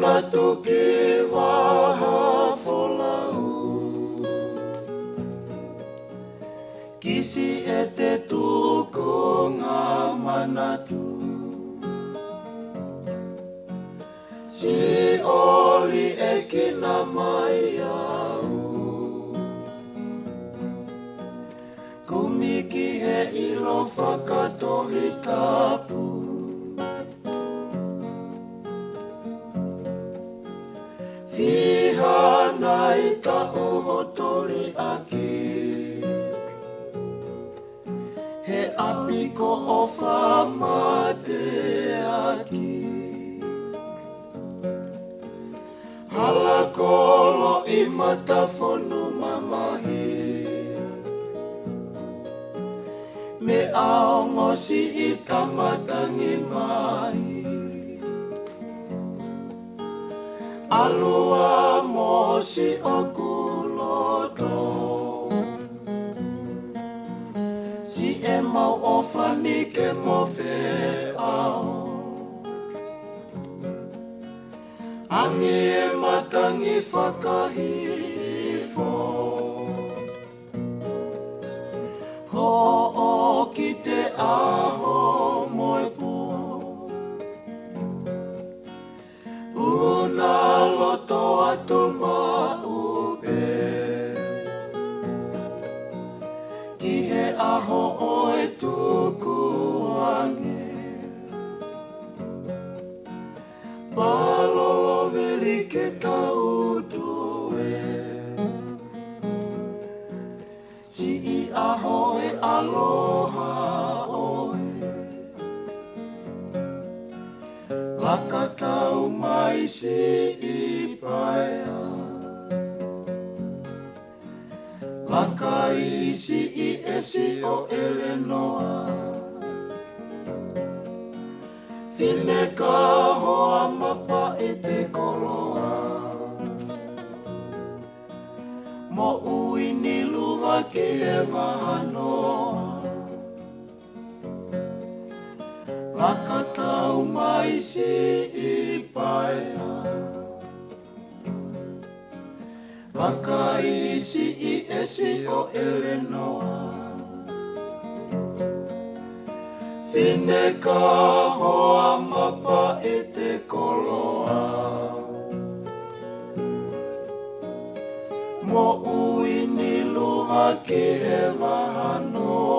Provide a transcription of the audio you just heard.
manatu ki waha folau. Kisi e te tuko ngā manatu. Si oli e kina mai au. Kumiki he ilo whakatohi tapu. Whiha nai ta ohotori aki. He apiko o whamate aki. Hala kolo i matawhonu mamahi. Me aongosi i tamatangi mai. Alua mosi o kuloto. Si e mau o whanike mo whe ao. Angi e matangi whakahifo. Ho o ki te aho moe pua. Una loto atu maupe. Ki he aho oe tuku ange. Palolo veli ke tautue. Si I aho e aloha oe. Wakatau mai si I paea. Wakai si I esi o elenoa. Whine ka hoa mapa e te koloa. Mo ui ni luwa ki e wahanoa. Wakatau mai si I paea. Wakai si I esi o elenoa. Whine ka hoa mapa e te koloa. Mo ui ni luha ki he wahanoa.